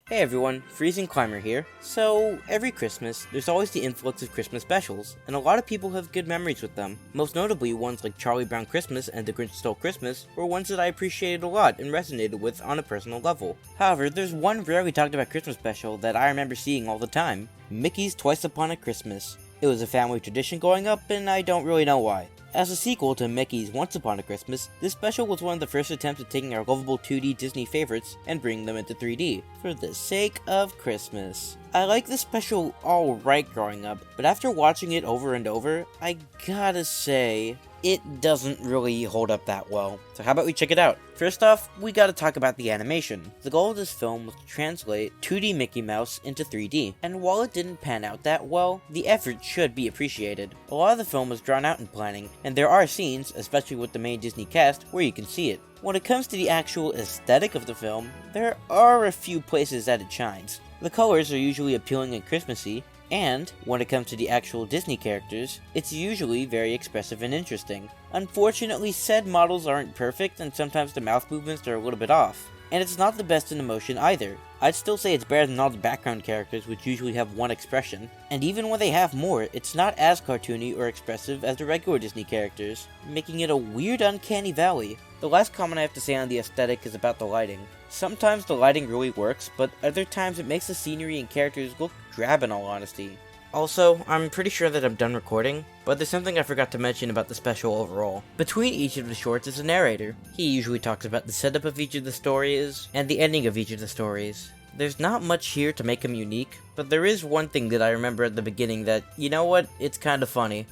Hey everyone, Freezing Climber here. So, every Christmas, there's always the influx of Christmas specials, and a lot of people have good memories with them. Most notably, ones like Charlie Brown Christmas and The Grinch Stole Christmas were ones that I appreciated a lot and resonated with on a personal level. However, there's one rarely talked about Christmas special that I remember seeing all the time, Mickey's Twice Upon a Christmas. It was a family tradition growing up, and I don't really know why. As a sequel to Mickey's Once Upon a Christmas, this special was one of the first attempts at taking our lovable 2D Disney favorites and bringing them into 3D, for the sake of Christmas. I liked this special alright growing up, but after watching it over and over, I gotta say, it doesn't really hold up that well. So how about we check it out? First off, we gotta talk about the animation. The goal of this film was to translate 2D Mickey Mouse into 3D, and while it didn't pan out that well, the effort should be appreciated. A lot of the film was drawn out in planning, and there are scenes, especially with the main Disney cast, where you can see it. When it comes to the actual aesthetic of the film, there are a few places that it shines. The colors are usually appealing and Christmassy, and when it comes to the actual Disney characters, it's usually very expressive and interesting. Unfortunately, said models aren't perfect, and sometimes the mouth movements are a little bit off. And it's not the best in emotion either. I'd still say it's better than all the background characters, which usually have one expression. And even when they have more, it's not as cartoony or expressive as the regular Disney characters, making it a weird uncanny valley. The last comment I have to say on the aesthetic is about the lighting. Sometimes the lighting really works, but other times it makes the scenery and characters look drab in all honesty. Also, I'm pretty sure that I'm done recording, but there's something I forgot to mention about the special overall. Between each of the shorts is a narrator. He usually talks about the setup of each of the stories, and the ending of each of the stories. There's not much here to make him unique, but there is one thing that I remember at the beginning that, you know what, it's kinda funny.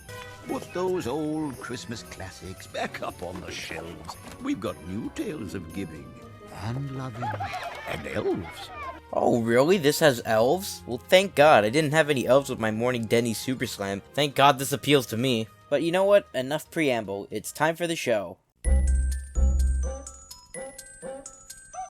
Put those old Christmas classics back up on the shelves. We've got new tales of giving, and loving, and elves. Oh really? This has elves? Well thank God, I didn't have any elves with my Morning Denny Super Slam. Thank God this appeals to me. But you know what? Enough preamble, it's time for the show.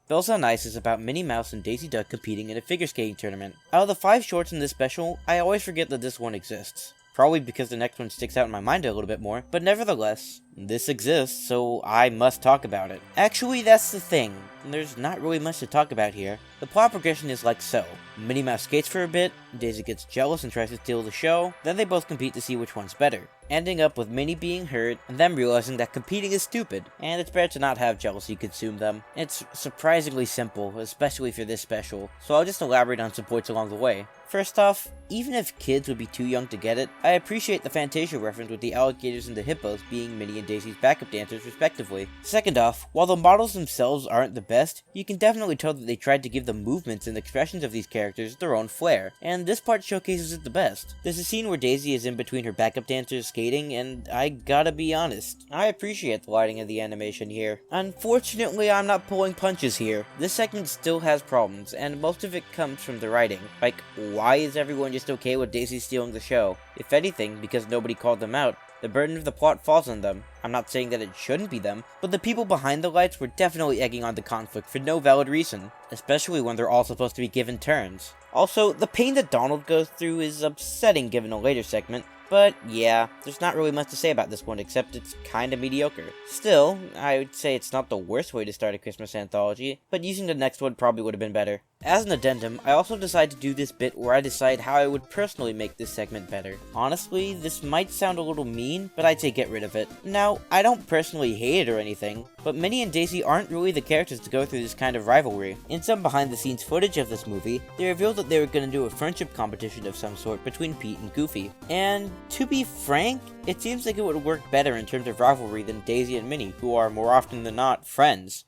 Bells on Ice is about Minnie Mouse and Daisy Duck competing in a figure skating tournament. Out of the 5 shorts in this special, I always forget that this one exists. Probably because the next one sticks out in my mind a little bit more, but nevertheless, this exists, so I must talk about it. Actually, that's the thing. There's not really much to talk about here. The plot progression is like so. Minnie Mouse skates for a bit, Daisy gets jealous and tries to steal the show, then they both compete to see which one's better, ending up with Minnie being hurt, and them realizing that competing is stupid, and it's better to not have jealousy consume them. It's surprisingly simple, especially for this special, so I'll just elaborate on some points along the way. First off, even if kids would be too young to get it, I appreciate the Fantasia reference with the alligators and the hippos being Minnie and Daisy's backup dancers respectively. Second off, while the models themselves aren't the best, you can definitely tell that they tried to give the movements and expressions of these characters their own flair, and this part showcases it the best. There's a scene where Daisy is in between her backup dancers skating, and I gotta be honest, I appreciate the lighting of the animation here. Unfortunately, I'm not pulling punches here. This segment still has problems, and most of it comes from the writing. Like, why is everyone just okay with Daisy stealing the show? If anything, because nobody called them out, the burden of the plot falls on them. I'm not saying that it shouldn't be them, but the people behind the lights were definitely egging on the conflict for no valid reason, especially when they're all supposed to be given turns. Also, the pain that Donald goes through is upsetting given a later segment, but yeah, there's not really much to say about this one except it's kinda mediocre. Still, I would say it's not the worst way to start a Christmas anthology, but using the next one probably would have been better. As an addendum, I also decided to do this bit where I decide how I would personally make this segment better. Honestly, this might sound a little mean, but I'd say get rid of it. Now, I don't personally hate it or anything, but Minnie and Daisy aren't really the characters to go through this kind of rivalry. In some behind-the-scenes footage of this movie, they revealed that they were going to do a friendship competition of some sort between Pete and Goofy. And to be frank, it seems like it would work better in terms of rivalry than Daisy and Minnie, who are more often than not friends.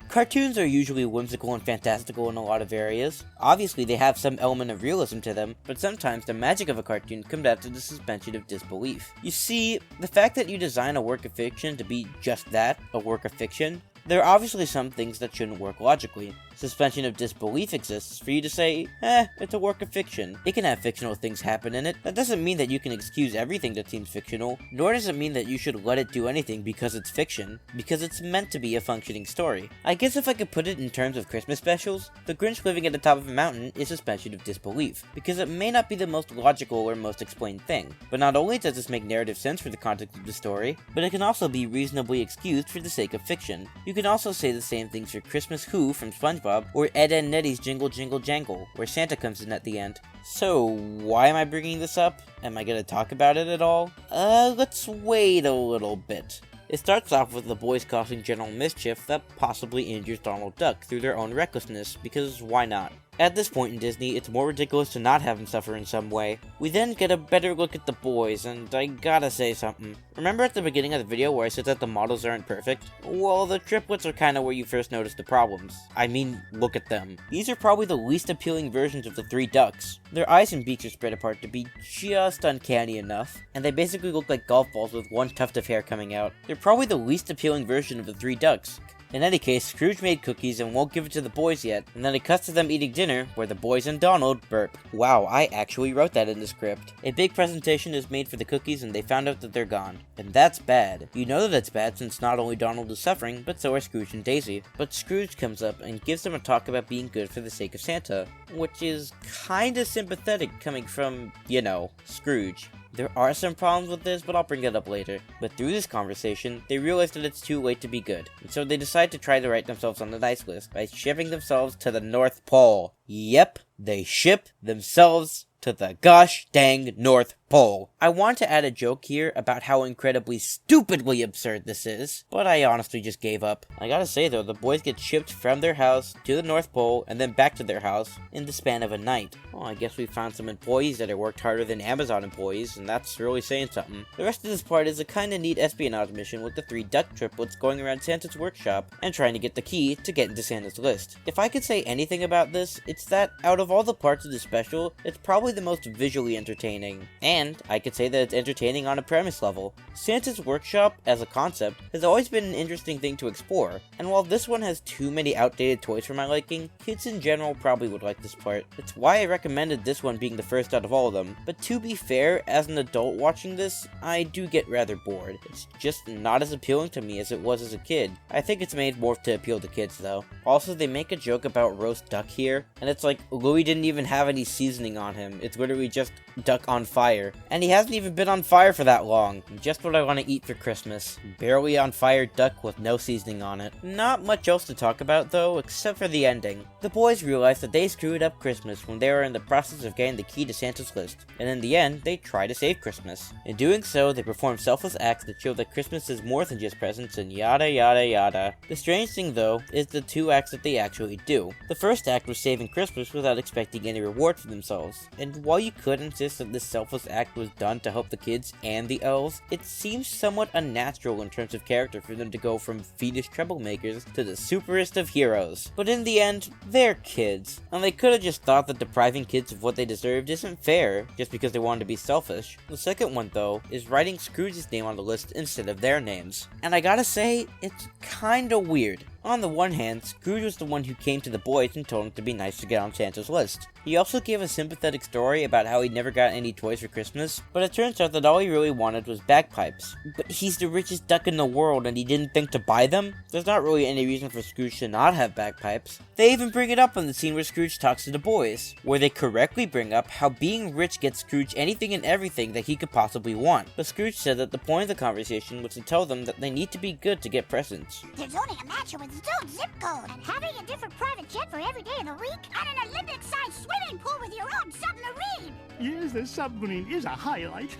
Cartoons are usually whimsical and fantastical in a lot of areas. Obviously, they have some element of realism to them, but sometimes the magic of a cartoon comes down to the suspension of disbelief. You see, the fact that you design a work of fiction to be just that, a work of fiction, there are obviously some things that shouldn't work logically. Suspension of disbelief exists for you to say, it's a work of fiction. It can have fictional things happen in it. That doesn't mean that you can excuse everything that seems fictional, nor does it mean that you should let it do anything because it's fiction, because it's meant to be a functioning story. I guess if I could put it in terms of Christmas specials, The Grinch Living at the Top of a Mountain is suspension of disbelief, because it may not be the most logical or most explained thing, but not only does this make narrative sense for the context of the story, but it can also be reasonably excused for the sake of fiction. You can also say the same things for Christmas Who from SpongeBob, or Ed and Neddy's Jingle Jingle Jangle, where Santa comes in at the end. So, why am I bringing this up? Am I gonna talk about it at all? Let's wait a little bit. It starts off with the boys causing general mischief that possibly injures Donald Duck through their own recklessness, because why not? At this point in Disney, it's more ridiculous to not have him suffer in some way. We then get a better look at the boys, and I gotta say something. Remember at the beginning of the video where I said that the models aren't perfect? Well, the triplets are kinda where you first notice the problems. I mean, look at them. These are probably the least appealing versions of the three ducks. Their eyes and beaks are spread apart to be just uncanny enough, and they basically look like golf balls with one tuft of hair coming out. They're probably the least appealing version of the three ducks. In any case, Scrooge made cookies and won't give it to the boys yet, and then it cuts to them eating dinner, where the boys and Donald burp. Wow, I actually wrote that in the script. A big presentation is made for the cookies and they found out that they're gone. And that's bad. You know that it's bad since not only Donald is suffering, but so are Scrooge and Daisy. But Scrooge comes up and gives them a talk about being good for the sake of Santa, which is kinda sympathetic coming from, you know, Scrooge. There are some problems with this, but I'll bring it up later. But through this conversation, they realize that it's too late to be good, and so they decide to try to write themselves on the nice list by shipping themselves to the North Pole. Yep, they ship themselves to the gosh dang North Pole. I want to add a joke here about how incredibly stupidly absurd this is, but I honestly just gave up. I gotta say though, the boys get shipped from their house to the North Pole and then back to their house in the span of a night. Well, I guess we found some employees that have worked harder than Amazon employees, and that's really saying something. The rest of this part is a kinda neat espionage mission with the three duck triplets going around Santa's workshop and trying to get the key to get into Santa's list. If I could say anything about this, it's that out of all the parts of the special, it's probably the most visually entertaining. And I could say that it's entertaining on a premise level. Santa's workshop, as a concept, has always been an interesting thing to explore, and while this one has too many outdated toys for my liking, kids in general probably would like this part. It's why I recommended this one being the first out of all of them, but to be fair, as an adult watching this, I do get rather bored. It's just not as appealing to me as it was as a kid. I think it's made more to appeal to kids though. Also, they make a joke about roast duck here, and it's like, Louis didn't even have any seasoning on him. It's literally just duck on fire. And he hasn't even been on fire for that long. Just what I want to eat for Christmas. Barely on fire duck with no seasoning on it. Not much else to talk about though, except for the ending. The boys realize that they screwed up Christmas when they were in the process of getting the key to Santa's list. And in the end, they try to save Christmas. In doing so, they perform selfless acts that show that Christmas is more than just presents and yada yada yada. The strange thing though, is the two acts that they actually do. The first act was saving Christmas without expecting any reward for themselves. And while you could insist that this selfless act was done to help the kids and the elves, it seems somewhat unnatural in terms of character for them to go from fiendish troublemakers to the superest of heroes. But in the end, they're kids, and they could have just thought that depriving kids of what they deserved isn't fair, just because they wanted to be selfish. The second one though, is writing Scrooge's name on the list instead of their names. And I gotta say, it's kinda weird. On the one hand, Scrooge was the one who came to the boys and told them to be nice to get on Santa's list. He also gave a sympathetic story about how he never got any toys for Christmas, but it turns out that all he really wanted was bagpipes. But he's the richest duck in the world and he didn't think to buy them? There's not really any reason for Scrooge to not have bagpipes. They even bring it up in the scene where Scrooge talks to the boys, where they correctly bring up how being rich gets Scrooge anything and everything that he could possibly want. But Scrooge said that the point of the conversation was to tell them that they need to be good to get presents. There's only a mansion with its own zip code, and having a different private jet for every day of the week, and an Olympic-sized swimming pool with your own submarine. Yes, the submarine is a highlight.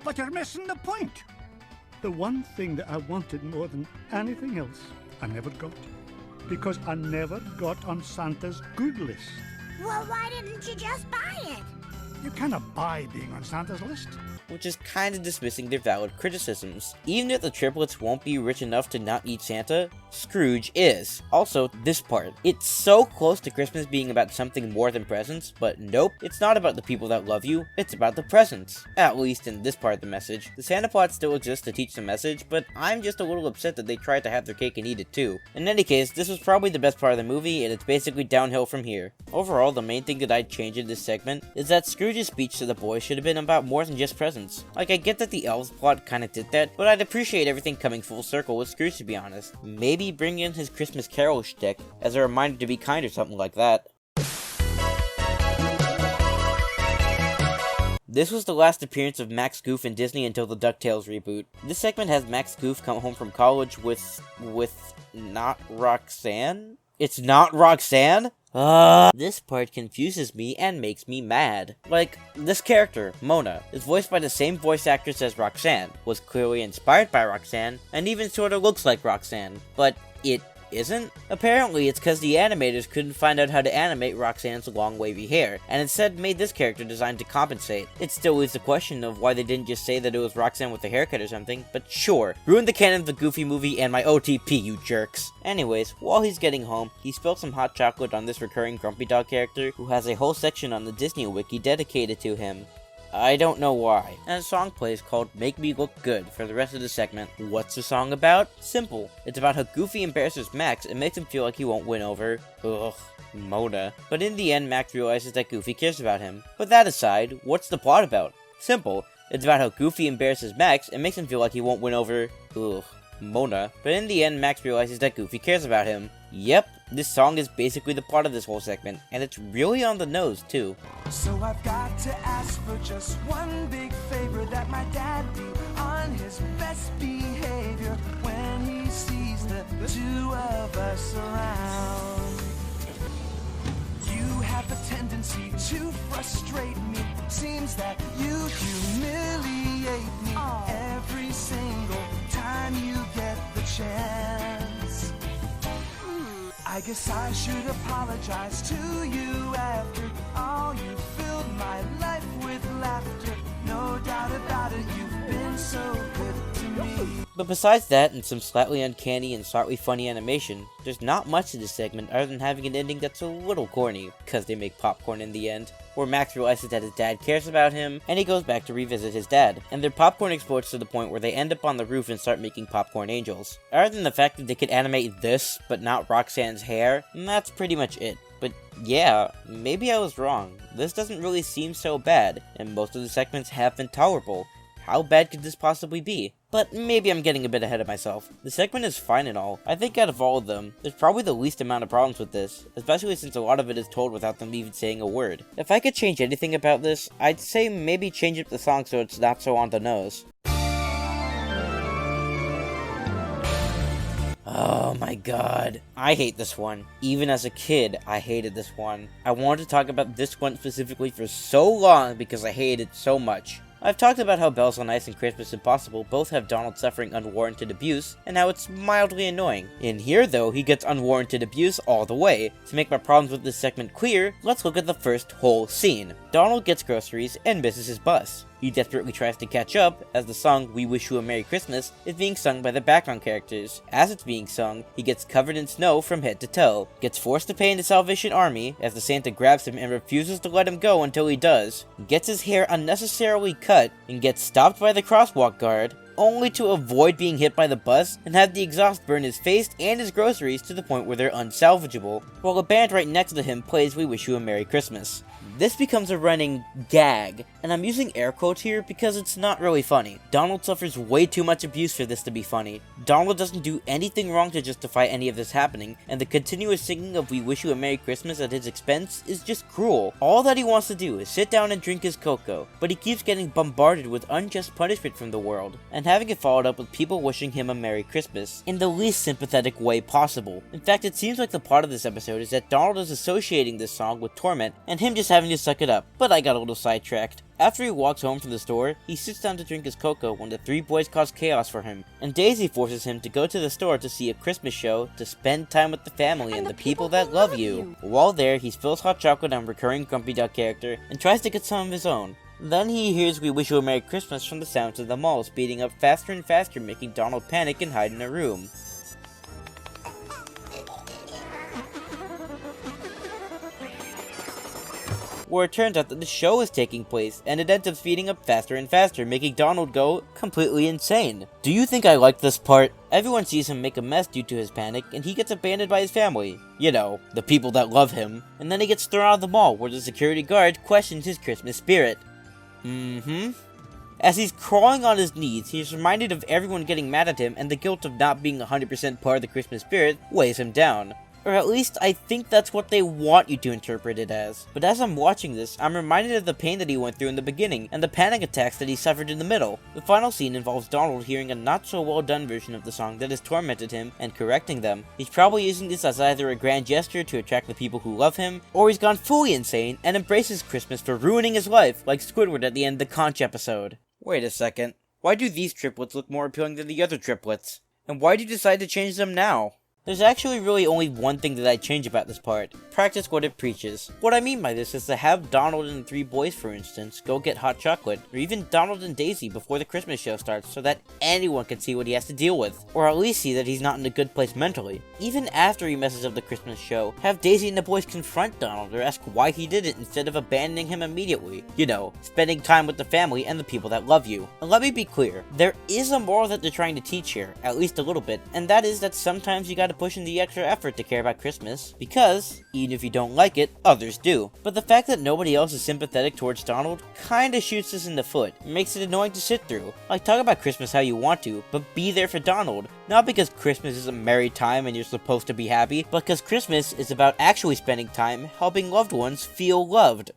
But you're missing the point. The one thing that I wanted more than anything else, I never got. Because I never got on Santa's good list. Well, why didn't you just buy it? You cannot buy being on Santa's list. which is kinda dismissing their valid criticisms. Even if the triplets won't be rich enough to not eat Santa, Scrooge is. Also, this part. It's so close to Christmas being about something more than presents, but nope, it's not about the people that love you, it's about the presents. At least in this part of the message. The Santa plot still exists to teach the message, but I'm just a little upset that they tried to have their cake and eat it too. In any case, this was probably the best part of the movie, and it's basically downhill from here. Overall, the main thing that I'd change in this segment is that Scrooge's speech to the boys should have been about more than just presents. Like, I get that the elves plot kinda did that, but I'd appreciate everything coming full circle with Scrooge, to be honest. Maybe bring in his Christmas Carol shtick as a reminder to be kind or something like that. This was the last appearance of Max Goof in Disney until the DuckTales reboot. This segment has Max Goof come home from college with not Roxanne? It's not Roxanne? This part confuses me and makes me mad. Like, this character, Mona, is voiced by the same voice actress as Roxanne, was clearly inspired by Roxanne, and even sorta looks like Roxanne, but it isn't? Apparently, it's because the animators couldn't find out how to animate Roxanne's long wavy hair, and instead made this character designed to compensate. It still leaves the question of why they didn't just say that it was Roxanne with a haircut or something, but sure, ruined the canon of the Goofy movie and my OTP, you jerks. Anyways, while he's getting home, he spilled some hot chocolate on this recurring Grumpy Dog character, who has a whole section on the Disney Wiki dedicated to him. I don't know why. And a song plays called Make Me Look Good for the rest of the segment. What's the song about? Simple. It's about how Goofy embarrasses Max and makes him feel like he won't win over, Mona. But in the end, Max realizes that Goofy cares about him. But that aside, what's the plot about? Simple. It's about how Goofy embarrasses Max and makes him feel like he won't win over, Mona. But in the end, Max realizes that Goofy cares about him. Yep, this song is basically the plot of this whole segment, and it's really on the nose, too. So I've got to ask for just one big favor, that my dad be on his best behavior when he sees the two of us around. You have a tendency to frustrate me. Seems that you humiliate me every single time you get the chance. I guess I should apologize to you after all. You filled my life with laughter. No doubt about it, you've been so good to me. But besides that, and some slightly uncanny and slightly funny animation, there's not much to this segment other than having an ending that's a little corny, because they make popcorn in the end, where Max realizes that his dad cares about him, and he goes back to revisit his dad, and their popcorn explodes to the point where they end up on the roof and start making popcorn angels. Other than the fact that they could animate this, but not Roxanne's hair, that's pretty much it. But yeah, maybe I was wrong. This doesn't really seem so bad, and most of the segments have been tolerable. How bad could this possibly be? But maybe I'm getting a bit ahead of myself. The segment is fine and all. I think out of all of them, there's probably the least amount of problems with this, especially since a lot of it is told without them even saying a word. If I could change anything about this, I'd say maybe change up the song so it's not so on the nose. Oh my god. I hate this one. Even as a kid, I hated this one. I wanted to talk about this one specifically for so long because I hated it so much. I've talked about how Bells on Ice and Christmas Impossible both have Donald suffering unwarranted abuse, and how it's mildly annoying. In here though, he gets unwarranted abuse all the way. To make my problems with this segment clear, let's look at the first whole scene. Donald gets groceries and misses his bus. He desperately tries to catch up, as the song We Wish You a Merry Christmas is being sung by the background characters. As it's being sung, he gets covered in snow from head to toe, gets forced to pay in the Salvation Army, as the Santa grabs him and refuses to let him go until he does, gets his hair unnecessarily cut, and gets stopped by the crosswalk guard, only to avoid being hit by the bus and have the exhaust burn his face and his groceries to the point where they're unsalvageable, while a band right next to him plays We Wish You a Merry Christmas. This becomes a running gag, and I'm using air quotes here because it's not really funny. Donald suffers way too much abuse for this to be funny. Donald doesn't do anything wrong to justify any of this happening, and the continuous singing of We Wish You a Merry Christmas at his expense is just cruel. All that he wants to do is sit down and drink his cocoa, but he keeps getting bombarded with unjust punishment from the world, and having it followed up with people wishing him a Merry Christmas in the least sympathetic way possible. In fact, it seems like the plot of this episode is that Donald is associating this song with torment, and him just having to suck it up, but I got a little sidetracked. After he walks home from the store, he sits down to drink his cocoa when the three boys cause chaos for him, and Daisy forces him to go to the store to see a Christmas show to spend time with the family and the people that love you. While there, he spills hot chocolate on recurring Grumpy Duck character and tries to get some of his own. Then he hears "We Wish You a Merry Christmas" from the sounds of the mall speeding up faster and faster, making Donald panic and hide in a room. Where it turns out that the show is taking place, and it ends up speeding up faster and faster, making Donald go completely insane. Do you think I like this part? Everyone sees him make a mess due to his panic, and he gets abandoned by his family. You know, the people that love him. And then he gets thrown out of the mall, where the security guard questions his Christmas spirit. As he's crawling on his knees, he's reminded of everyone getting mad at him, and the guilt of not being 100% part of the Christmas spirit weighs him down. Or at least, I think that's what they want you to interpret it as. But as I'm watching this, I'm reminded of the pain that he went through in the beginning, and the panic attacks that he suffered in the middle. The final scene involves Donald hearing a not so well done version of the song that has tormented him, and correcting them. He's probably using this as either a grand gesture to attract the people who love him, or he's gone fully insane, and embraces Christmas for ruining his life, like Squidward at the end of the Conch episode. Wait a second. Why do these triplets look more appealing than the other triplets? And why do you decide to change them now? There's actually really only one thing that I'd change about this part. Practice what it preaches. What I mean by this is to have Donald and the three boys, for instance, go get hot chocolate, or even Donald and Daisy before the Christmas show starts so that anyone can see what he has to deal with, or at least see that he's not in a good place mentally. Even after he messes up the Christmas show, have Daisy and the boys confront Donald or ask why he did it instead of abandoning him immediately. You know, spending time with the family and the people that love you. And let me be clear, there is a moral that they're trying to teach here, at least a little bit, and that is that sometimes you gotta put in the extra effort to care about Christmas, because, even if you don't like it, others do. But the fact that nobody else is sympathetic towards Donald kinda shoots us in the foot, and makes it annoying to sit through. Like, talk about Christmas how you want to, but be there for Donald. Not because Christmas is a merry time and you're supposed to be happy, but because Christmas is about actually spending time helping loved ones feel loved.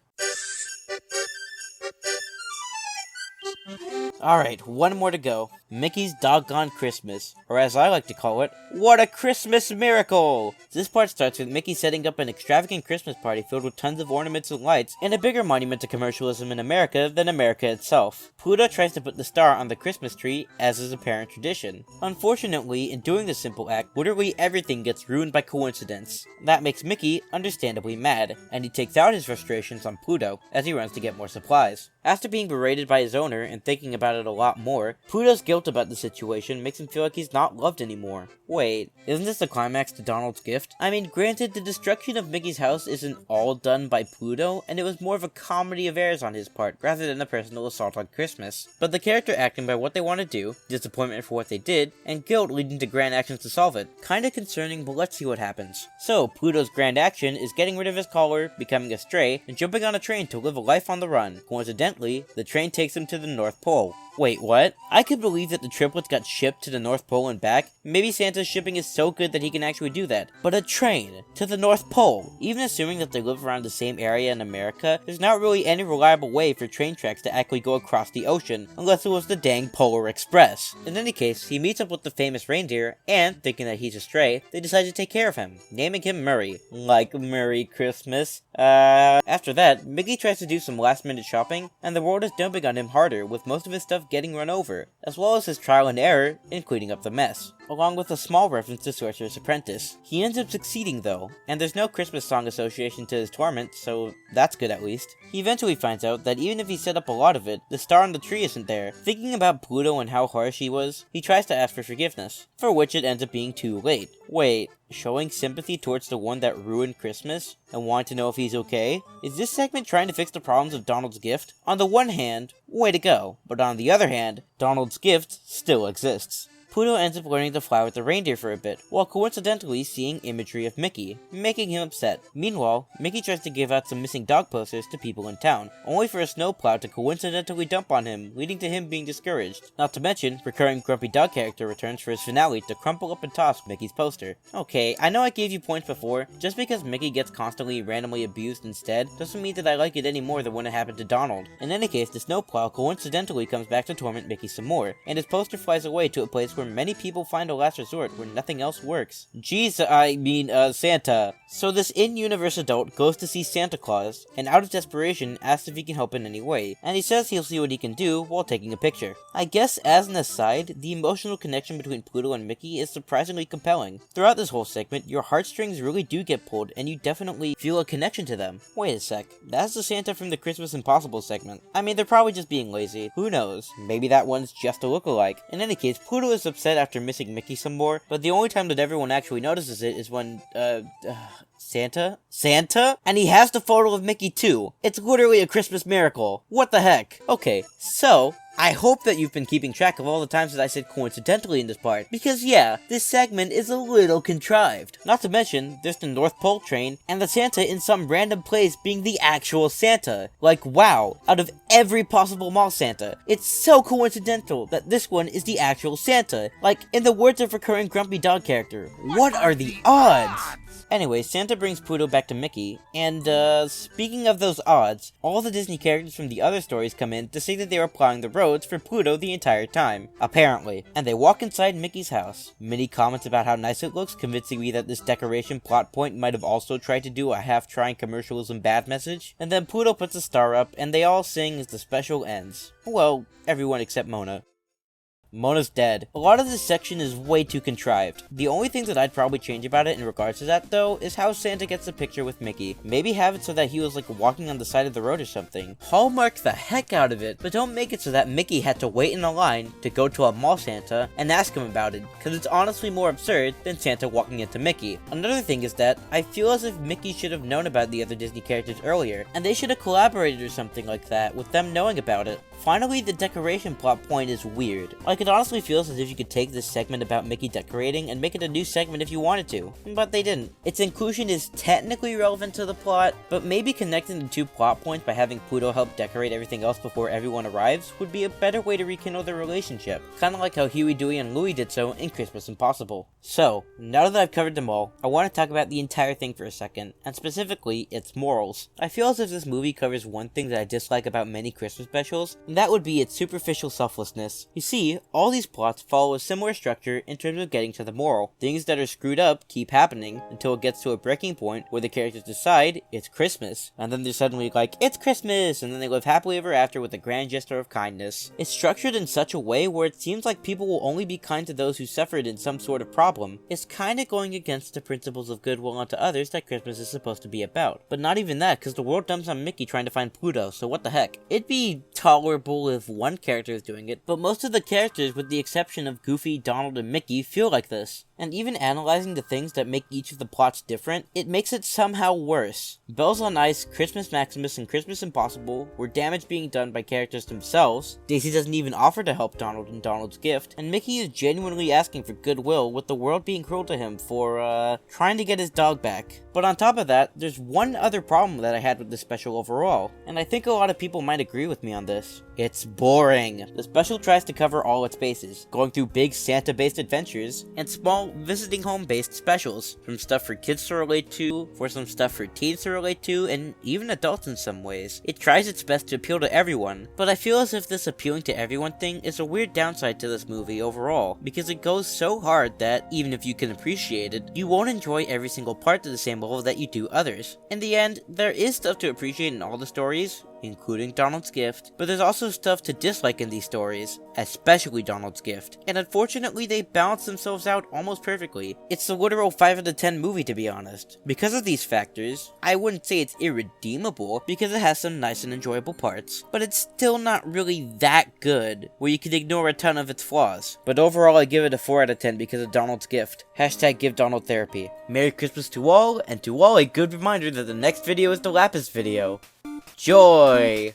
Alright, one more to go. Mickey's Doggone Christmas, or as I like to call it, what a Christmas miracle! This part starts with Mickey setting up an extravagant Christmas party filled with tons of ornaments and lights, and a bigger monument to commercialism in America than America itself. Pluto tries to put the star on the Christmas tree, as is apparent tradition. Unfortunately, in doing this simple act, literally everything gets ruined by coincidence. That makes Mickey understandably mad, and he takes out his frustrations on Pluto as he runs to get more supplies. After being berated by his owner and thinking about it a lot more, Pluto's guilt about the situation makes him feel like he's not loved anymore. Wait, isn't this the climax to Donald's gift? I mean, granted, the destruction of Mickey's house isn't all done by Pluto, and it was more of a comedy of errors on his part, rather than a personal assault on Christmas. But the character acting by what they want to do, disappointment for what they did, and guilt leading to grand actions to solve it. Kinda concerning, but let's see what happens. So, Pluto's grand action is getting rid of his collar, becoming a stray, and jumping on a train to live a life on the run. Coincidentally, the train takes him to the North Pole. Wait, what? I could believe that the triplets got shipped to the North Pole and back. Maybe Santa's shipping is so good that he can actually do that. But a train to the North Pole! Even assuming that they live around the same area in America, there's not really any reliable way for train tracks to actually go across the ocean, unless it was the dang Polar Express. In any case, he meets up with the famous reindeer, and, thinking that he's a stray, they decide to take care of him, naming him Murray. Like Merry Christmas. After that, Mickey tries to do some last-minute shopping, and the world is dumping on him harder, with most of his stuff getting run over, as well as his trial and error in cleaning up the mess, along with a small reference to Sorcerer's Apprentice. He ends up succeeding though, and there's no Christmas song association to his torment, so that's good at least. He eventually finds out that even if he set up a lot of it, the star on the tree isn't there. Thinking about Pluto and how harsh he was, he tries to ask for forgiveness, for which it ends up being too late. Wait, showing sympathy towards the one that ruined Christmas, and wanting to know if he's okay? Is this segment trying to fix the problems of Donald's gift? On the one hand, way to go, but on the other hand, Donald's gift still exists. Pluto ends up learning to fly with the reindeer for a bit, while coincidentally seeing imagery of Mickey, making him upset. Meanwhile, Mickey tries to give out some missing dog posters to people in town, only for a snowplow to coincidentally dump on him, leading to him being discouraged. Not to mention, recurring Grumpy Dog character returns for his finale to crumple up and toss Mickey's poster. Okay, I know I gave you points before, just because Mickey gets constantly randomly abused instead, doesn't mean that I like it any more than when it happened to Donald. In any case, the snowplow coincidentally comes back to torment Mickey some more, and his poster flies away to a place where many people find a last resort where nothing else works. Santa. So this in-universe adult goes to see Santa Claus, and out of desperation asks if he can help in any way, and he says he'll see what he can do while taking a picture. I guess as an aside, the emotional connection between Pluto and Mickey is surprisingly compelling. Throughout this whole segment, your heartstrings really do get pulled, and you definitely feel a connection to them. Wait a sec, that's the Santa from the Christmas Impossible segment. I mean, they're probably just being lazy. Who knows? Maybe that one's just a lookalike. In any case, Pluto is upset after missing Mickey some more, but the only time that everyone actually notices it is when, Santa? And he has the photo of Mickey too. It's literally a Christmas miracle. What the heck? Okay, so I hope that you've been keeping track of all the times that I said coincidentally in this part, because yeah, this segment is a little contrived. Not to mention, there's the North Pole train, and the Santa in some random place being the actual Santa. Like, wow, out of every possible mall Santa, it's so coincidental that this one is the actual Santa. Like, in the words of recurring grumpy dog character, what are the odds? Anyway, Santa brings Pluto back to Mickey, and speaking of those odds, all the Disney characters from the other stories come in to say that they were plowing the roads for Pluto the entire time, apparently, and they walk inside Mickey's house. Minnie comments about how nice it looks, convincing me that this decoration plot point might have also tried to do a half-trying commercialism bad message, and then Pluto puts a star up, and they all sing as the special ends. Well, everyone except Mona. Mona's dead. A lot of this section is way too contrived. The only thing that I'd probably change about it in regards to that, though, is how Santa gets a picture with Mickey. Maybe have it so that he was like walking on the side of the road or something. Hallmark the heck out of it, but don't make it so that Mickey had to wait in a line to go to a mall Santa and ask him about it, because it's honestly more absurd than Santa walking into Mickey. Another thing is that I feel as if Mickey should have known about the other Disney characters earlier, and they should have collaborated or something like that with them knowing about it. Finally, the decoration plot point is weird. Like, it honestly feels as if you could take this segment about Mickey decorating and make it a new segment if you wanted to, but they didn't. Its inclusion is technically relevant to the plot, but maybe connecting the two plot points by having Pluto help decorate everything else before everyone arrives would be a better way to rekindle their relationship, kinda like how Huey, Dewey, and Louie did so in Christmas Impossible. So, now that I've covered them all, I want to talk about the entire thing for a second, and specifically, its morals. I feel as if this movie covers one thing that I dislike about many Christmas specials, and that would be its superficial selflessness. You see, all these plots follow a similar structure in terms of getting to the moral. Things that are screwed up keep happening until it gets to a breaking point where the characters decide it's Christmas, and then they're suddenly like, it's Christmas, and then they live happily ever after with a grand gesture of kindness. It's structured in such a way where it seems like people will only be kind to those who suffered in some sort of problem. It's kinda going against the principles of goodwill unto others that Christmas is supposed to be about. But not even that, because the world dumps on Mickey trying to find Pluto, so what the heck. It'd be tolerable if one character is doing it, but most of the characters, with the exception of Goofy, Donald, and Mickey, feel like this. And even analyzing the things that make each of the plots different, it makes it somehow worse. Bells on Ice, Christmas Maximus, and Christmas Impossible were damage being done by characters themselves. Daisy doesn't even offer to help Donald in Donald's gift, and Mickey is genuinely asking for goodwill with the world being cruel to him for, trying to get his dog back. But on top of that, there's one other problem that I had with this special overall, and I think a lot of people might agree with me on this. It's boring. The special tries to cover all its bases, going through big Santa-based adventures, and small visiting home-based specials, from stuff for kids to relate to, for some stuff for teens to relate to, and even adults in some ways. It tries its best to appeal to everyone, but I feel as if this appealing to everyone thing is a weird downside to this movie overall, because it goes so hard that, even if you can appreciate it, you won't enjoy every single part to the same level that you do others. In the end, there is stuff to appreciate in all the stories, including Donald's gift, but there's also stuff to dislike in these stories, especially Donald's gift, and unfortunately they balance themselves out almost perfectly. It's the literal 5 out of 10 movie, to be honest. Because of these factors, I wouldn't say it's irredeemable, because it has some nice and enjoyable parts, but it's still not really that good, where you can ignore a ton of its flaws. But overall I give it a 4 out of 10 because of Donald's gift. Hashtag give Donald therapy. Merry Christmas to all, and to all a good reminder that the next video is the Lapis video. Joy!